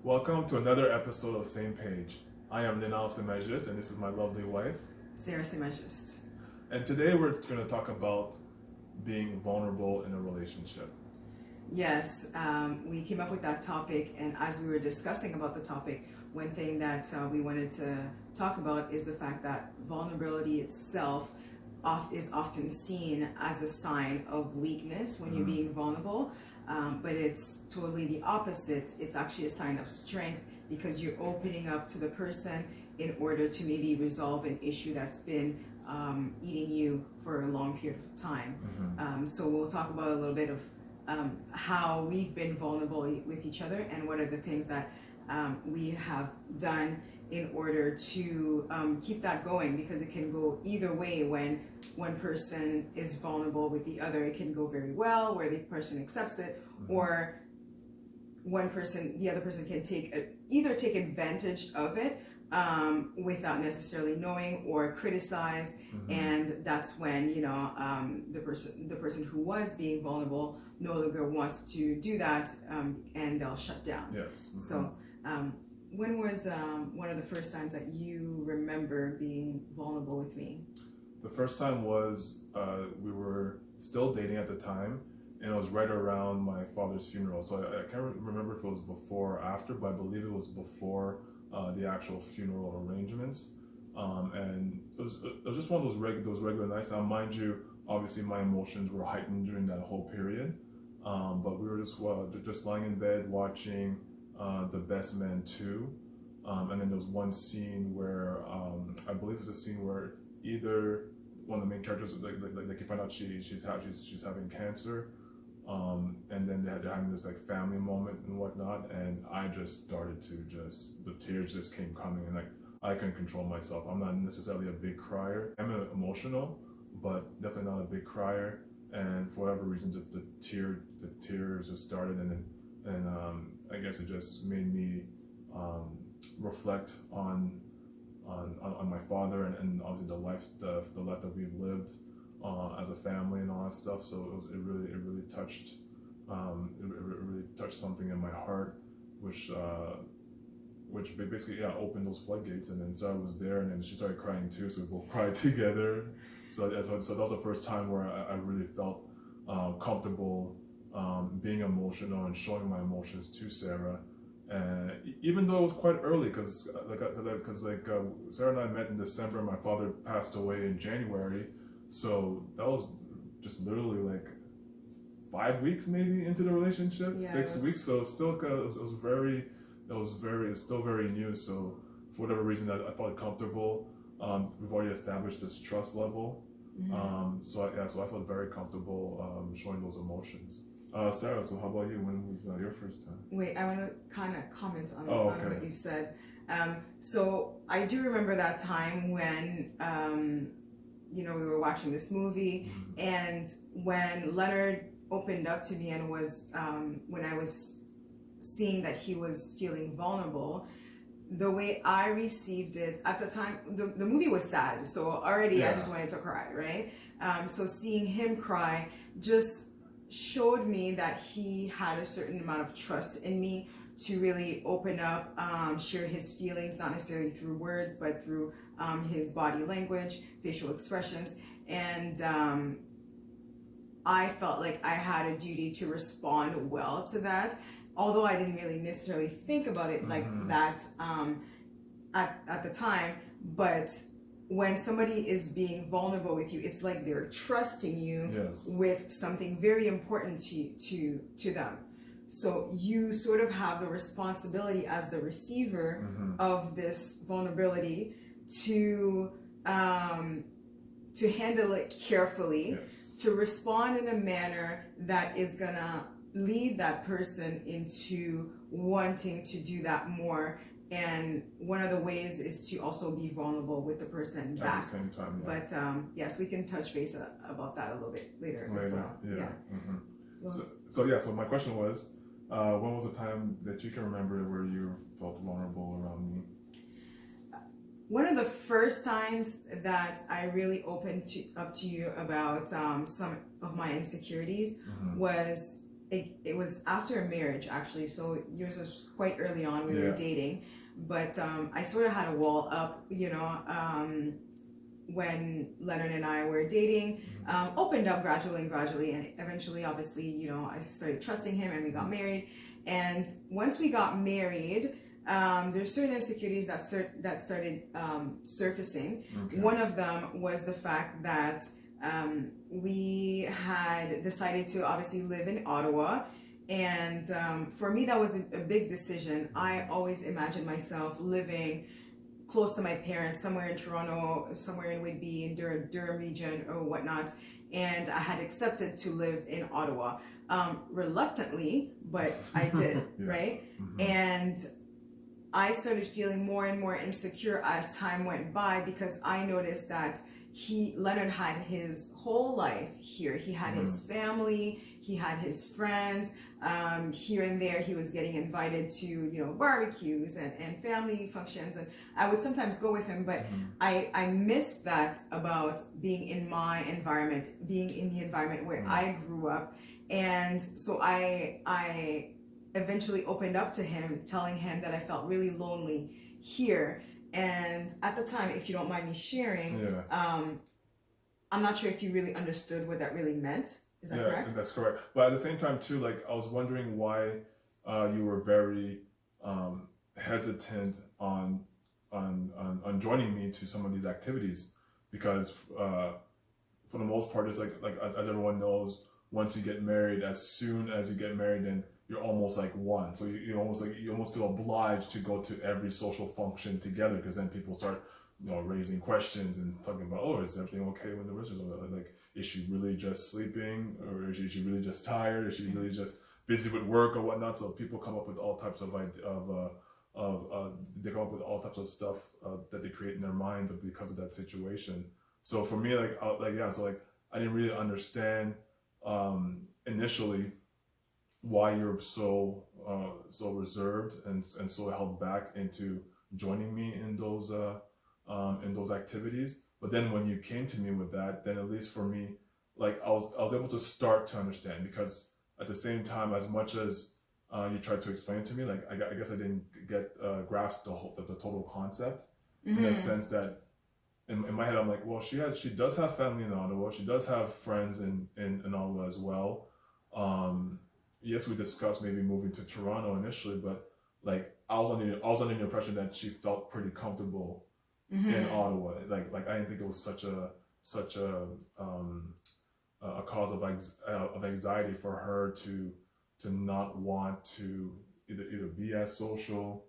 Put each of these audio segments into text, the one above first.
Welcome to another episode of Same Page. I am Lenard and this is my lovely wife. Sarah Simagist. And today we're going to talk about being vulnerable in a relationship. Yes, we came up with that topic, and as we were discussing about the topic, one thing that we wanted to talk about is the fact that vulnerability itself is often seen as a sign of weakness when you're being vulnerable, but it's totally the opposite. It's actually a sign of strength because you're opening up to the person in order to maybe resolve an issue that's been eating you for a long period of time. So we'll talk about a little bit of how we've been vulnerable with each other and what are the things that we have done in order to keep that going, because it can go either way. When one person is vulnerable with the other, it can go very well where the person accepts it, or the other person can either take advantage of it without necessarily knowing, or criticize, and that's when the person who was being vulnerable no longer wants to do that, and they'll shut down. Yes. So when was one of the first times that you remember being vulnerable with me? The first time was we were still dating at the time, and it was right around my father's funeral. So I can't remember if it was before or after, but I believe it was before the actual funeral arrangements. And it was just one of those regular nights. Now, mind you, obviously my emotions were heightened during that whole period. But we were just lying in bed watching The Best Man 2. And then there was one scene where I believe it's a scene where either one of the main characters, like you find out she's having cancer, and then they're having this like family moment and whatnot, and I just started to the tears just came coming, and like I couldn't control myself. I'm not necessarily a big crier. I'm emotional, but definitely not a big crier. And for whatever reason, just the tears just started, and I guess it just made me reflect on my father and obviously the life that we've lived as a family and all that stuff. So it really touched something in my heart, which basically opened those floodgates. And then Sarah was there, and then she started crying too, so we both cried together. So that was the first time where I really felt comfortable being emotional and showing my emotions to Sarah. And even though it was quite early, because Sarah and I met in December, my father passed away in January, so that was just literally like 5 weeks maybe into the relationship, 6 weeks. So it's still it's still very new. So for whatever reason, I felt comfortable. We've already established this trust level, so I felt very comfortable showing those emotions. Sarah, so how about you? When was your first time? Wait, I want to kind of comment on what you said. So I do remember that time when we were watching this movie, and when Leonard opened up to me and was when I was seeing that he was feeling vulnerable, the way I received it at the time, the movie was sad, so already I just wanted to cry, right? So seeing him cry just showed me that he had a certain amount of trust in me to really open up, share his feelings, not necessarily through words, but through his body language, facial expressions. And I felt like I had a duty to respond well to that, although I didn't really necessarily think about it like that at the time. But when somebody is being vulnerable with you, it's like they're trusting you with something very important to them. So you sort of have the responsibility as the receiver of this vulnerability to handle it carefully, to respond in a manner that is gonna lead that person into wanting to do that more. And one of the ways is to also be vulnerable with the person back. At the same time, But yes, we can touch base about that a little bit later as well. So my question was, when was the time that you can remember where you felt vulnerable around me? One of the first times that I really opened up to you about some of my insecurities was it was after marriage actually. So yours was quite early on. We were dating, but I sort of had a wall up, when Leonard and I were dating. Opened up gradually, and eventually, obviously, I started trusting him, and we got married. And once we got married, there's certain insecurities that started surfacing. Okay. One of them was the fact that we had decided to obviously live in Ottawa. And for me, that was a big decision. I always imagined myself living close to my parents, somewhere in Toronto, somewhere in Whitby, in Durham region or whatnot. And I had accepted to live in Ottawa, reluctantly, but I did, right? And I started feeling more and more insecure as time went by, because I noticed that Leonard had his whole life here. He had his family, he had his friends. Here and there, he was getting invited to, barbecues and family functions, and I would sometimes go with him. But I missed that about being in my environment, being in the environment where I grew up, and so I eventually opened up to him, telling him that I felt really lonely here. And at the time, if you don't mind me sharing, I'm not sure if you really understood what that really meant. Is that correct? That's correct. But at the same time, too, like, I was wondering why you were very hesitant on joining me to some of these activities, because for the most part, it's like as everyone knows, once you get married, as soon as you get married, then you're almost like one. So you almost feel obliged to go to every social function together, because then people start raising questions and talking about, oh, is everything okay when the visitors are like, is she really just sleeping, or is she really just tired? Is she really just busy with work or whatnot? So people come up with all types of they come up with all types of stuff that they create in their minds because of that situation. So for me, I didn't really understand initially why you're so reserved and so held back into joining me in those activities. But then when you came to me with that, then at least for me, like, I was able to start to understand, because at the same time, as much as you tried to explain it to me, like, I guess I didn't grasp the total concept, in a sense that in my head, I'm like, well, she does have family in Ottawa, she does have friends in Ottawa as well. Yes, we discussed maybe moving to Toronto initially, but like, I was under the impression that she felt pretty comfortable in Ottawa. Like I didn't think it was such a cause of anxiety for her to not want to either be as social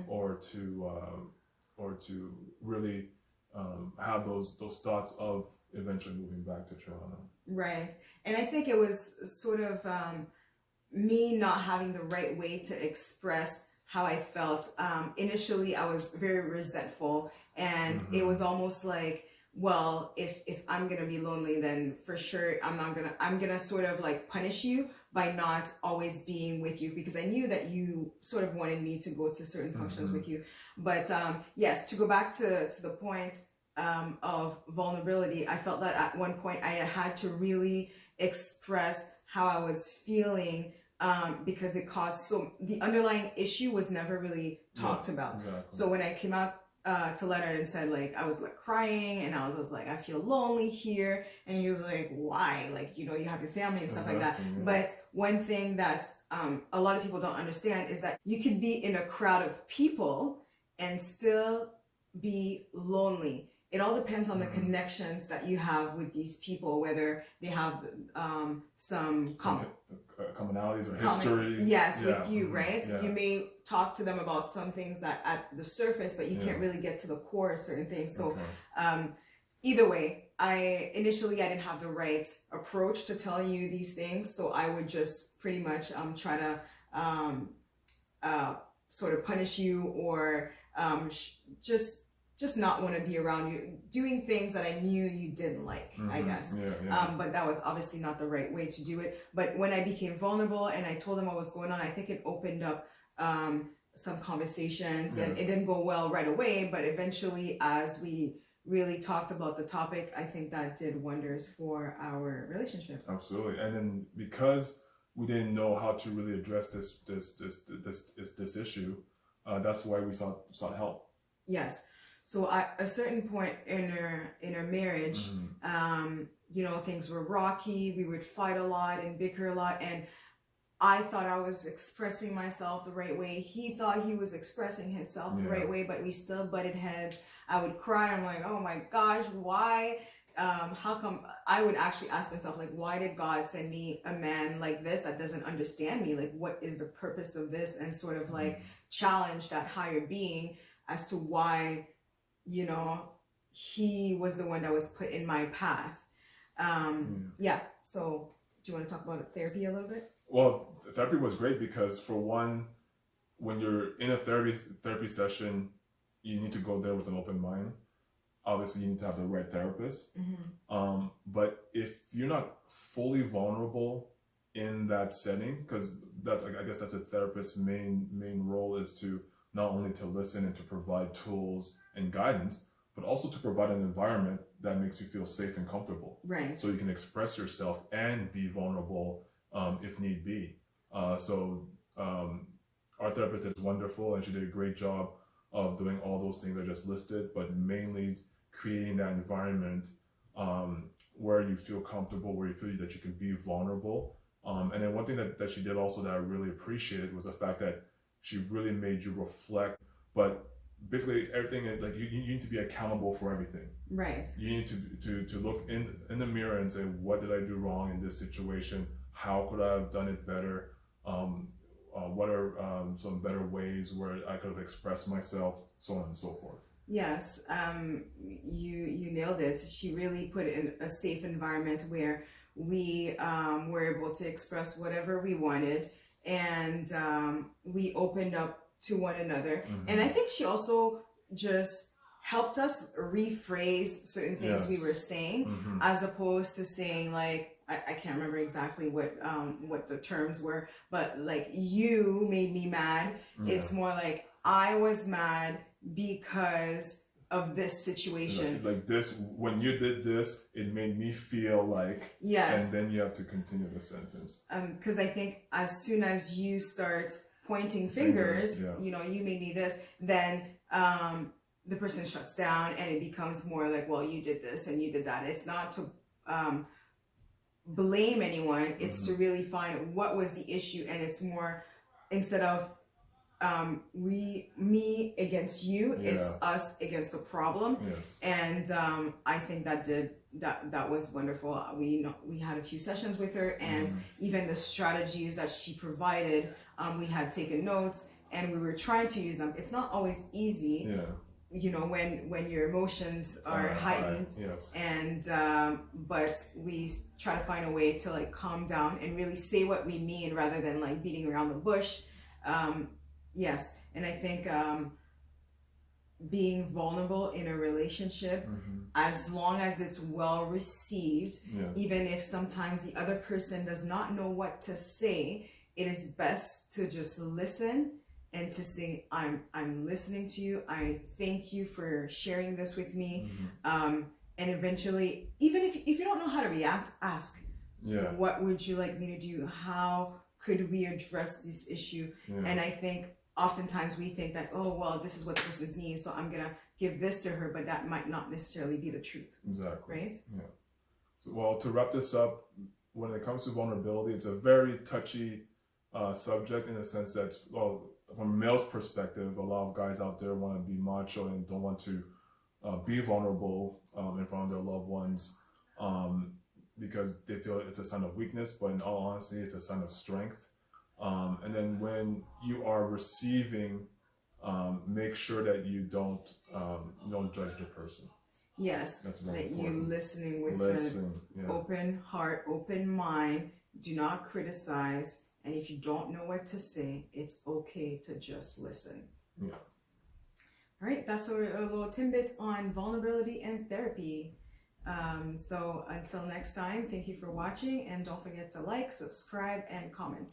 or to really have those thoughts of eventually moving back to Toronto. Right. And I think it was sort of me not having the right way to express how I felt. Initially, I was very resentful, and it was almost like, well, if I'm gonna be lonely, then for sure I'm gonna sort of like punish you by not always being with you, because I knew that you sort of wanted me to go to certain functions with you. But yes, to go back to the point of vulnerability, I felt that at one point I had to really express how I was feeling, because it caused the underlying issue was never really talked about. Exactly. So when I came out to Leonard and said, like, I was like crying, and I was like, I feel lonely here, and he was like, why? Like, you have your family and stuff like that. Yeah. But one thing that a lot of people don't understand is that you can be in a crowd of people and still be lonely. It all depends on the connections that you have with these people, whether they have some commonalities or history. Yes, with you, right? Yeah. You may talk to them about some things that at the surface, but you can't really get to the core of certain things. So either way, I didn't have the right approach to telling you these things. So I would just pretty much try to sort of punish you, or just not want to be around you, doing things that I knew you didn't like, I guess. But that was obviously not the right way to do it. But when I became vulnerable and I told them what was going on, I think it opened up some conversations, and it didn't go well right away. But eventually, as we really talked about the topic, I think that did wonders for our relationship. Absolutely. And then because we didn't know how to really address this issue. That's why we sought help. Yes. So at a certain point in our marriage, you know, things were rocky. We would fight a lot and bicker a lot, and I thought I was expressing myself the right way. He thought he was expressing himself the right way, but we still butted heads. I would cry. I'm like, oh my gosh, why? How come? I would actually ask myself, like, why did God send me a man like this that doesn't understand me? Like, what is the purpose of this? And sort of like challenge that higher being as to why, you know, he was the one that was put in my path. Yeah. So do you want to talk about therapy a little bit? Well, therapy was great because, for one, when you're in a therapy session, you need to go there with an open mind. Obviously, you need to have the right therapist. But if you're not fully vulnerable in that setting, because I guess that's a therapist's main role, is to not only to listen and to provide tools and guidance, but also to provide an environment that makes you feel safe and comfortable. Right. So you can express yourself and be vulnerable if need be. Our therapist is wonderful, and she did a great job of doing all those things I just listed, but mainly creating that environment where you feel comfortable, where you feel that you can be vulnerable. And then one thing that she did also that I really appreciated was the fact that she really made you reflect, but basically everything, like you need to be accountable for everything. Right. You need to look in the mirror and say, what did I do wrong in this situation? How could I have done it better? What are some better ways where I could have expressed myself, so on and so forth. Yes, you nailed it. She really put it in a safe environment where we were able to express whatever we wanted, and we opened up to one another. And I think she also just helped us rephrase certain things we were saying, as opposed to saying, like, I can't remember exactly what the terms were, but like, you made me mad. It's more like, I was mad because of this situation. Like this, when you did this, it made me feel like. Yes. And then you have to continue the sentence. Because I think as soon as you start pointing fingers, you know, you made me this, then the person shuts down, and it becomes more like, well, you did this and you did that. It's not to blame anyone. It's to really find what was the issue, and it's more, instead of me against you, it's us against the problem. Yes. And I think that was wonderful. We had a few sessions with her, and even the strategies that she provided, we had taken notes and we were trying to use them. It's not always easy. You know, when your emotions are heightened, and but we try to find a way to like calm down and really say what we mean rather than like beating around the bush. Yes, and I think being vulnerable in a relationship, as long as it's well received, even if sometimes the other person does not know what to say, it is best to just listen and to say, I'm listening to you. I thank you for sharing this with me. And eventually, even if you don't know how to react, ask, what would you like me to do? How could we address this issue? And I think oftentimes we think that, oh, well, this is what the person's needs, so I'm gonna give this to her, but that might not necessarily be the truth. Exactly. Right? Yeah. So, well, to wrap this up, when it comes to vulnerability, it's a very touchy subject, in the sense that, well, from a male's perspective, a lot of guys out there want to be macho and don't want to be vulnerable in front of their loved ones, because they feel it's a sign of weakness, but in all honesty, it's a sign of strength. And then when you are receiving, make sure that you don't judge the person. Yes, that's that you listening with an open heart, open mind. Do not criticize. And if you don't know what to say, it's okay to just listen. Yeah. All right, that's a little tidbit on vulnerability and therapy. So until next time, thank you for watching, and don't forget to like, subscribe, and comment.